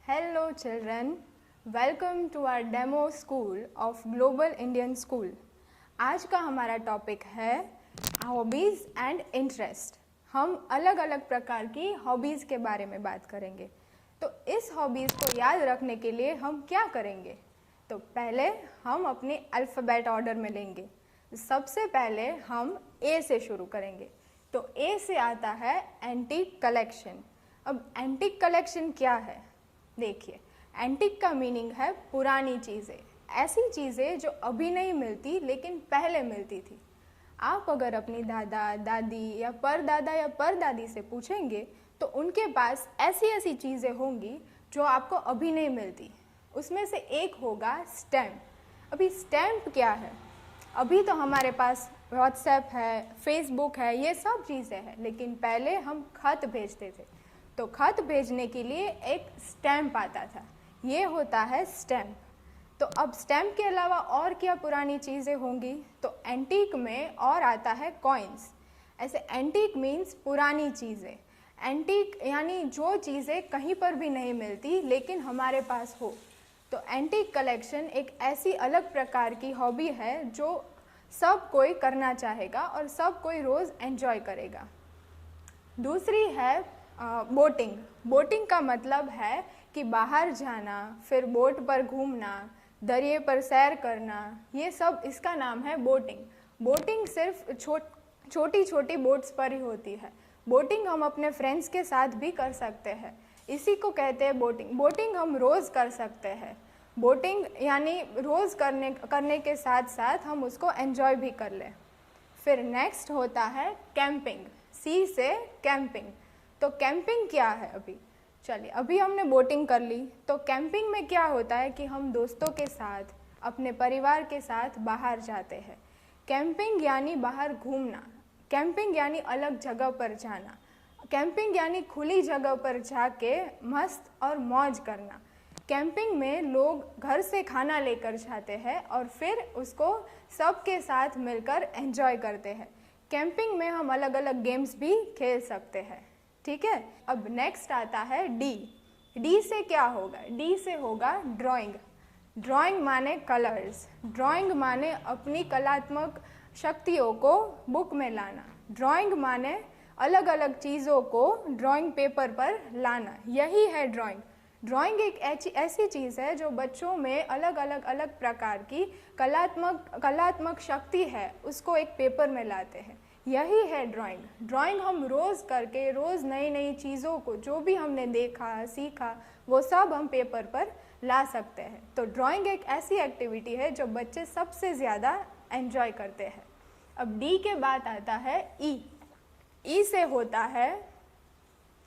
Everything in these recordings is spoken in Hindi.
Hello children, welcome to our demo school of Global Indian School. आज का हमारा टॉपिक है हॉबीज़ एंड इंटरेस्ट। हम अलग अलग प्रकार की हॉबीज़ के बारे में बात करेंगे। तो इस हॉबीज़ को याद रखने के लिए हम क्या करेंगे? तो पहले हम अपने अल्फ़ाबेट ऑर्डर में लेंगे। सबसे पहले हम ए से शुरू करेंगे। तो ए से आता है एंटीक कलेक्शन। अब एंटीक कलेक्शन क्या है? देखिए, एंटीक का मीनिंग है पुरानी चीज़ें, ऐसी चीज़ें जो अभी नहीं मिलती लेकिन पहले मिलती थी। आप अगर अपनी दादा दादी या परदादा या परदादी से पूछेंगे तो उनके पास ऐसी ऐसी चीज़ें होंगी जो आपको अभी नहीं मिलती। उसमें से एक होगा स्टैम्प। अभी स्टैम्प क्या है? अभी तो हमारे पास व्हाट्सएप है, फेसबुक है, ये सब चीज़ें हैं, लेकिन पहले हम खत भेजते थे। तो खत भेजने के लिए एक स्टैम्प आता था, ये होता है स्टैम्प। तो अब स्टैम्प के अलावा और क्या पुरानी चीज़ें होंगी? तो एंटीक में और आता है कॉइन्स। ऐसे एंटीक मीन्स पुरानी चीज़ें। एंटीक यानी जो चीज़ें कहीं पर भी नहीं मिलती लेकिन हमारे पास हो। तो एंटीक कलेक्शन एक ऐसी अलग प्रकार की हॉबी है जो सब कोई करना चाहेगा और सब कोई रोज़ एंजॉय करेगा। दूसरी है बोटिंग। बोटिंग का मतलब है कि बाहर जाना, फिर बोट पर घूमना, दरिया पर सैर करना, ये सब इसका नाम है बोटिंग। बोटिंग सिर्फ छोटी छोटी बोट्स पर ही होती है। बोटिंग हम अपने फ्रेंड्स के साथ भी कर सकते हैं, इसी को कहते हैं बोटिंग। बोटिंग हम रोज़ कर सकते हैं। बोटिंग यानी रोज़ करने के साथ साथ हम उसको एंजॉय भी कर लें। फिर नेक्स्ट होता है कैंपिंग। सी से कैंपिंग। तो कैंपिंग क्या है? चलिए, अभी हमने बोटिंग कर ली, तो कैंपिंग में क्या होता है कि हम दोस्तों के साथ, अपने परिवार के साथ बाहर जाते हैं। कैंपिंग यानी बाहर घूमना, कैंपिंग यानी अलग जगह पर जाना, कैंपिंग यानी खुली जगह पर जाके मस्त और मौज करना। कैंपिंग में लोग घर से खाना लेकर जाते हैं और फिर उसको सबके साथ मिलकर एंजॉय करते हैं। कैंपिंग में हम अलग अलग गेम्स भी खेल सकते हैं। ठीक है, अब नेक्स्ट आता है डी। डी से क्या होगा? डी से होगा ड्राइंग। ड्राइंग माने कलर्स। ड्राइंग माने अपनी कलात्मक शक्तियों को बुक में लाना। ड्राइंग माने अलग अलग चीज़ों को ड्राइंग पेपर पर लाना, यही है ड्राइंग। ड्राइंग एक ऐसी चीज़ है जो बच्चों में अलग प्रकार की कलात्मक शक्ति है, उसको एक पेपर में लाते हैं, यही है ड्राइंग। ड्राइंग हम रोज़ करके रोज़ नई नई चीज़ों को, जो भी हमने देखा सीखा, वो सब हम पेपर पर ला सकते हैं। तो ड्राइंग एक ऐसी एक्टिविटी है जो बच्चे सबसे ज़्यादा एंजॉय करते हैं। अब डी के बाद आता है ई। ई से होता है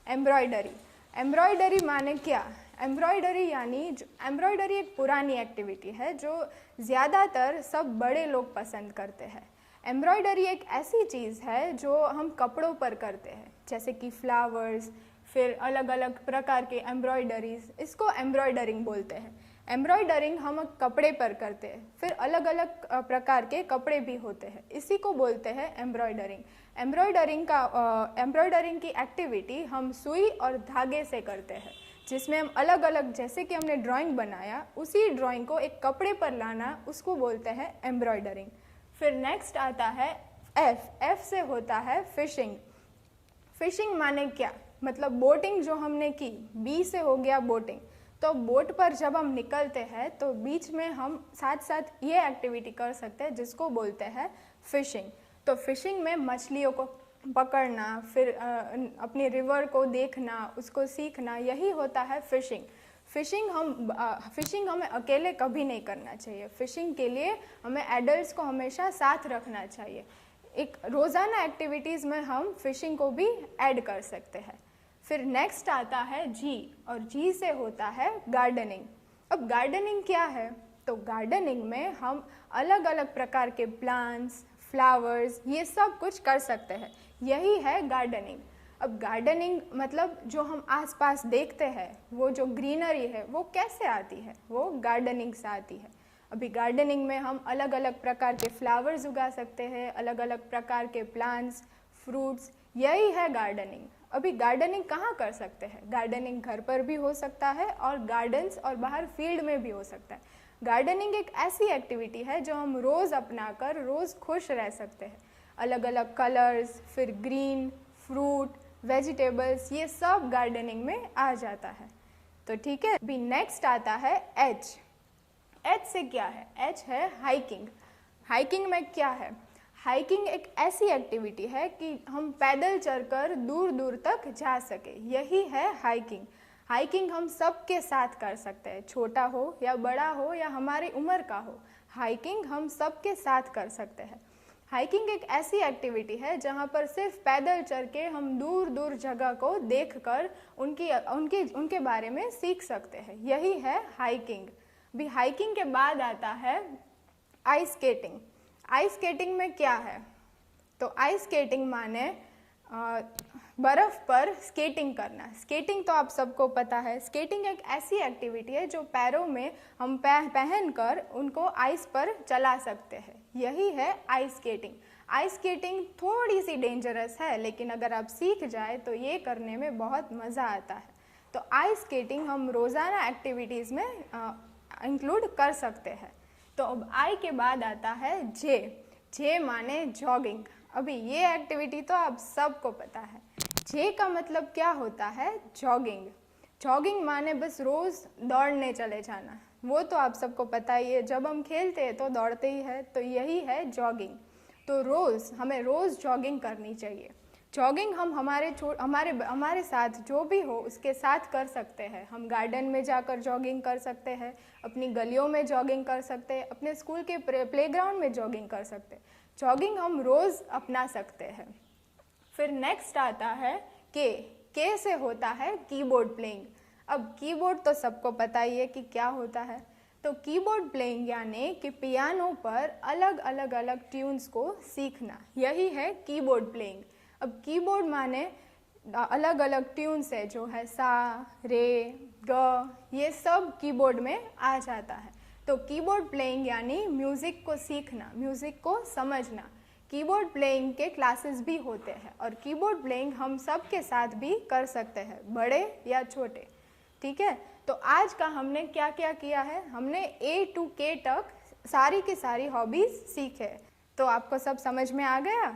एम्ब्रॉयडरी। एम्ब्रॉयडरी माने क्या? एम्ब्रॉयडरी एम्ब्रॉयडरी एक पुरानी एक्टिविटी है जो ज़्यादातर सब बड़े लोग पसंद करते हैं। एम्ब्रॉयडरी एक ऐसी चीज़ है जो हम कपड़ों पर करते हैं, जैसे कि फ्लावर्स, फिर अलग अलग प्रकार के एम्ब्रॉयडरीज, इसको एम्ब्रॉयडरिंग बोलते हैं। एम्ब्रॉयडरिंग हम कपड़े पर करते हैं, फिर अलग अलग प्रकार के कपड़े भी होते हैं, इसी को बोलते हैं एम्ब्रॉयडरिंग। एम्ब्रॉयडरिंग की एक्टिविटी हम सुई और धागे से करते हैं, जिसमें हम अलग अलग, जैसे कि हमने ड्राइंग बनाया, उसी ड्राइंग को एक कपड़े पर लाना, उसको बोलते हैं एम्ब्रॉयडरिंग। फिर नेक्स्ट आता है एफ। एफ से होता है फिशिंग। फिशिंग माने क्या? मतलब बोटिंग जो हमने की। बी से हो गया बोटिंग। तो बोट पर जब हम निकलते हैं तो बीच में हम साथ साथ ये एक्टिविटी कर सकते हैं जिसको बोलते हैं फिशिंग। तो फिशिंग में मछलियों को पकड़ना, फिर अपनी रिवर को देखना, उसको सीखना, यही होता है फिशिंग। फिशिंग हमें अकेले कभी नहीं करना चाहिए। फिशिंग के लिए हमें एडल्ट्स को हमेशा साथ रखना चाहिए। एक रोज़ाना एक्टिविटीज़ में हम फिशिंग को भी ऐड कर सकते हैं। फिर नेक्स्ट आता है जी, और जी से होता है गार्डनिंग। अब गार्डनिंग क्या है? तो गार्डनिंग में हम अलग अलग प्रकार के प्लांट्स, फ्लावर्स, ये सब कुछ कर सकते हैं, यही है गार्डनिंग। अब गार्डनिंग मतलब जो हम आसपास देखते हैं, वो जो ग्रीनरी है, वो कैसे आती है? वो गार्डनिंग से आती है। अभी गार्डनिंग में हम अलग अलग प्रकार के फ्लावर्स उगा सकते हैं, अलग अलग प्रकार के प्लांट्स, फ्रूट्स, यही है गार्डनिंग। अभी गार्डनिंग कहाँ कर सकते हैं? गार्डनिंग घर पर भी हो सकता है और गार्डन्स और बाहर फील्ड में भी हो सकता है। गार्डनिंग एक ऐसी एक्टिविटी है जो हम रोज़ अपनाकर रोज़ खुश रह सकते हैं। अलग अलग कलर्स, फिर ग्रीन, फ्रूट, वेजिटेबल्स, ये सब गार्डनिंग में आ जाता है। तो ठीक है, अभी नेक्स्ट आता है एच। एच से क्या है? एच है हाइकिंग। हाइकिंग में क्या है? हाइकिंग एक ऐसी एक्टिविटी है कि हम पैदल चलकर दूर दूर तक जा सके, यही है हाइकिंग। हाइकिंग हम सबके साथ कर सकते हैं, छोटा हो या बड़ा हो या हमारी उम्र का हो, हाइकिंग हम सबके साथ कर सकते हैं। हाइकिंग एक ऐसी एक्टिविटी है जहाँ पर सिर्फ पैदल चल के हम दूर दूर जगह को देखकर उनके बारे में सीख सकते हैं, यही है हाइकिंग। भी हाइकिंग के बाद आता है आइस स्केटिंग। आइस स्केटिंग में क्या है? तो आइस स्केटिंग माने बर्फ़ पर स्केटिंग करना। स्केटिंग तो आप सबको पता है। स्केटिंग एक ऐसी एक्टिविटी है जो पैरों में हम पहनकर उनको आइस पर चला सकते हैं, यही है आइस स्केटिंग। आइस स्केटिंग थोड़ी सी डेंजरस है, लेकिन अगर आप सीख जाए तो ये करने में बहुत मज़ा आता है। तो आइस स्केटिंग हम रोज़ाना एक्टिविटीज़ में इंक्लूड कर सकते हैं। तो अब आई के बाद आता है जे। जे माने जॉगिंग। अभी ये एक्टिविटी तो आप सबको पता है। जे का मतलब क्या होता है? जॉगिंग। जॉगिंग माने बस रोज़ दौड़ने चले जाना, वो तो आप सबको पता ही है, जब हम खेलते हैं तो दौड़ते ही है, तो यही है जॉगिंग। तो हमें रोज़ जॉगिंग करनी चाहिए। जॉगिंग हम हमारे साथ जो भी हो उसके साथ कर सकते हैं। हम गार्डन में जाकर जॉगिंग कर सकते हैं, अपनी गलियों में जॉगिंग कर सकते हैं, अपने स्कूल के प्लेग्राउंड में जॉगिंग कर सकते हैं। जॉगिंग हम रोज़ अपना सकते हैं। फिर नेक्स्ट आता है के से होता है कीबोर्ड प्लेइंग। अब कीबोर्ड तो सबको पता ही है कि क्या होता है। तो कीबोर्ड प्लेइंग यानी कि पियानो पर अलग अलग ट्यून्स को सीखना, यही है कीबोर्ड प्लेइंग। अब कीबोर्ड माने अलग अलग ट्यून्स है, जो है सा, रे, ग, ये सब कीबोर्ड में आ जाता है। तो कीबोर्ड प्लेइंग यानी म्यूज़िक को सीखना, म्यूज़िक को समझना। कीबोर्ड प्लेइंग के क्लासेस भी होते हैं और कीबोर्ड प्लेइंग हम सब के साथ भी कर सकते हैं, बड़े या छोटे। ठीक है, तो आज का हमने क्या क्या किया है? हमने A to K तक सारी की सारी हॉबीज़ सीखे। तो आपको सब समझ में आ गया?